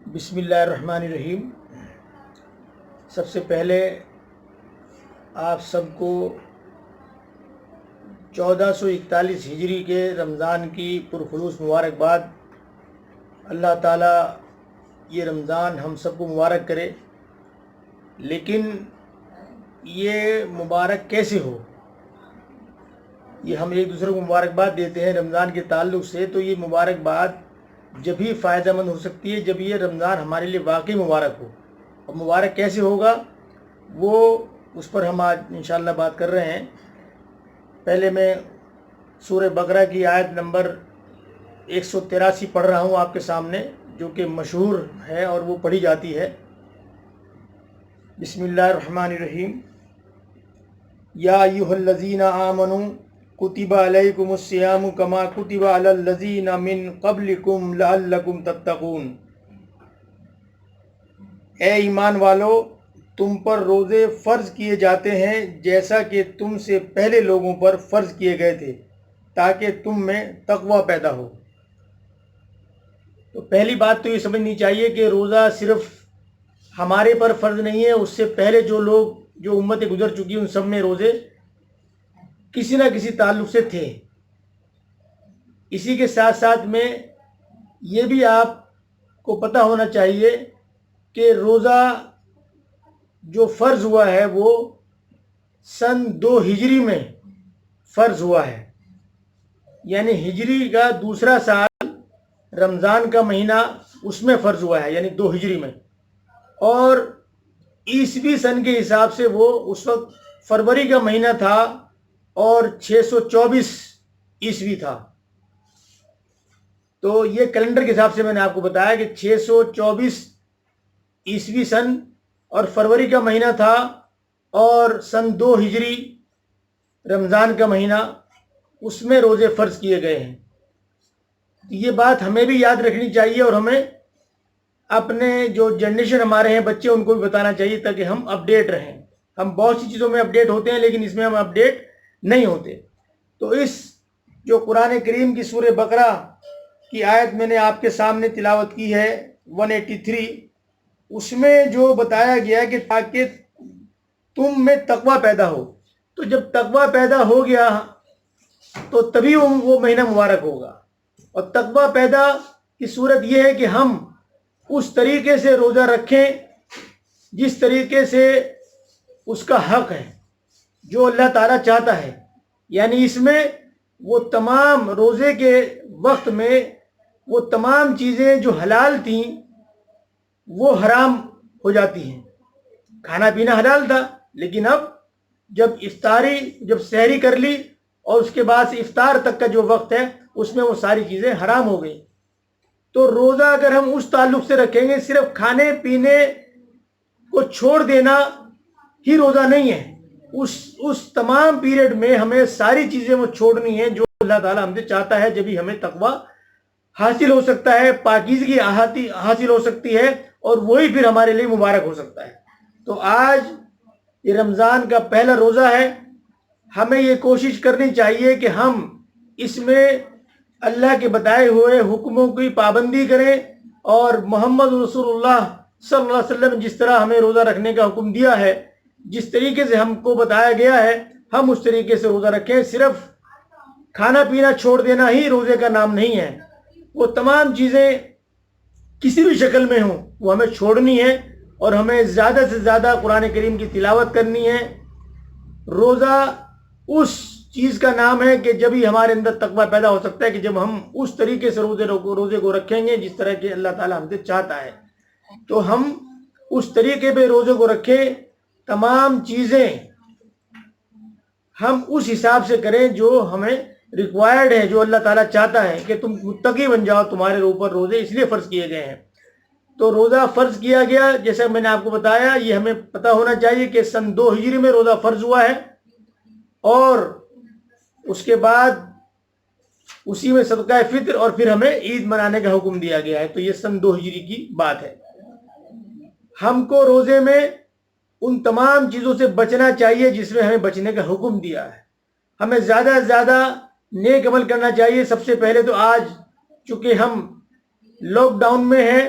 بسم اللہ الرحمن الرحیم۔ سب سے پہلے آپ سب کو 1441 ہجری کے رمضان کی پرخلوص مبارکباد۔ اللہ تعالیٰ یہ رمضان ہم سب کو مبارک کرے، لیکن یہ مبارک کیسے ہو؟ یہ ہم ایک دوسرے کو مبارکباد دیتے ہیں رمضان کے تعلق سے، تو یہ مبارکباد جب ہی فائدہ مند ہو سکتی ہے جب یہ رمضان ہمارے لیے واقعی مبارک ہو۔ اور مبارک کیسے ہوگا وہ اس پر ہم آج انشاءاللہ بات کر رہے ہیں۔ پہلے میں سورہ بقرہ کی آیت نمبر 183 پڑھ رہا ہوں آپ کے سامنے، جو کہ مشہور ہے اور وہ پڑھی جاتی ہے۔ بسم اللہ الرحمن الرحیم۔ یا ایھا الذین آمنوا کتب علیکم الصیام کما کتب علی الذین من قبلکم لعلکم تتقون۔ اے ایمان والو، تم پر روزے فرض کیے جاتے ہیں جیسا کہ تم سے پہلے لوگوں پر فرض کیے گئے تھے، تاکہ تم میں تقوی پیدا ہو۔ تو پہلی بات تو یہ سمجھنی چاہیے کہ روزہ صرف ہمارے پر فرض نہیں ہے، اس سے پہلے جو لوگ جو امتیں گزر چکی ان سب میں روزے کسی نہ کسی تعلق سے تھے۔ اسی کے ساتھ ساتھ میں یہ بھی آپ کو پتہ ہونا چاہیے کہ روزہ جو فرض ہوا ہے وہ سن 2 ہجری میں فرض ہوا ہے، یعنی ہجری کا دوسرا سال رمضان کا مہینہ اس میں فرض ہوا ہے، یعنی 2 ہجری میں، اور عیسوی سن کے حساب سے وہ اس وقت فروری کا مہینہ تھا اور 624 عیسوی تھا۔ تو یہ کیلنڈر کے حساب سے میں نے آپ کو بتایا کہ 624 عیسوی سن اور فروری کا مہینہ تھا، اور سن 2 ہجری رمضان کا مہینہ، اس میں روزے فرض کیے گئے ہیں۔ یہ بات ہمیں بھی یاد رکھنی چاہیے، اور ہمیں اپنے جو جنریشن ہمارے ہیں بچے ان کو بھی بتانا چاہیے، تاکہ ہم اپڈیٹ رہیں۔ ہم بہت سی چیزوں میں اپڈیٹ ہوتے ہیں لیکن اس میں ہم اپڈیٹ نہیں ہوتے۔ تو اس جو قرآن کریم کی سورہ بقرہ کی آیت میں نے آپ کے سامنے تلاوت کی ہے 183، اس میں جو بتایا گیا کہ تاکہ تم میں تقوی پیدا ہو، تو جب تقوی پیدا ہو گیا تو تبھی وہ مہینہ مبارک ہوگا۔ اور تقوی پیدا کی صورت یہ ہے کہ ہم اس طریقے سے روزہ رکھیں جس طریقے سے اس کا حق ہے، جو اللہ تعالیٰ چاہتا ہے، یعنی اس میں وہ تمام روزے کے وقت میں وہ تمام چیزیں جو حلال تھیں وہ حرام ہو جاتی ہیں۔ کھانا پینا حلال تھا، لیکن اب جب سحری کر لی اور اس کے بعد سے افطار تک کا جو وقت ہے اس میں وہ ساری چیزیں حرام ہو گئی۔ تو روزہ اگر ہم اس تعلق سے رکھیں گے، صرف کھانے پینے کو چھوڑ دینا ہی روزہ نہیں ہے، اس تمام پیریڈ میں ہمیں ساری چیزیں وہ چھوڑنی ہیں جو اللہ تعالیٰ ہم سے چاہتا ہے، جبھی ہمیں تقوی حاصل ہو سکتا ہے، پاکیزگی حاصل ہو سکتی ہے، اور وہی پھر ہمارے لیے مبارک ہو سکتا ہے۔ تو آج یہ رمضان کا پہلا روزہ ہے، ہمیں یہ کوشش کرنی چاہیے کہ ہم اس میں اللہ کے بتائے ہوئے حکموں کی پابندی کریں، اور محمد رسول اللہ صلی اللہ علیہ وسلم جس طرح ہمیں روزہ رکھنے کا حکم دیا ہے، جس طریقے سے ہم کو بتایا گیا ہے، ہم اس طریقے سے روزہ رکھیں۔ صرف کھانا پینا چھوڑ دینا ہی روزے کا نام نہیں ہے، وہ تمام چیزیں کسی بھی شکل میں ہوں وہ ہمیں چھوڑنی ہے، اور ہمیں زیادہ سے زیادہ قرآن کریم کی تلاوت کرنی ہے۔ روزہ اس چیز کا نام ہے کہ جب ہی ہمارے اندر تقوی پیدا ہو سکتا ہے، کہ جب ہم اس طریقے سے روزے کو رکھیں گے جس طرح کہ اللہ تعالیٰ ہم سے چاہتا ہے، تو ہم اس طریقے پہ روزے کو رکھیں، تمام چیزیں ہم اس حساب سے کریں جو ہمیں ریکوائرڈ ہے، جو اللہ تعالیٰ چاہتا ہے کہ تم متقی بن جاؤ، تمہارے اوپر روزے اس لیے فرض کیے گئے ہیں۔ تو روزہ فرض کیا گیا، جیسا میں نے آپ کو بتایا، یہ ہمیں پتہ ہونا چاہیے کہ سن 2 ہجری میں روزہ فرض ہوا ہے، اور اس کے بعد اسی میں صدقہ فطر اور پھر ہمیں عید منانے کا حکم دیا گیا ہے۔ تو یہ سن 2 ہجری کی بات ہے۔ ہم کو روزے میں ان تمام چیزوں سے بچنا چاہیے جس میں ہمیں بچنے کا حکم دیا ہے۔ ہمیں زیادہ سے زیادہ نیک عمل کرنا چاہیے۔ سب سے پہلے تو آج چونکہ ہم لاک ڈاؤن میں ہیں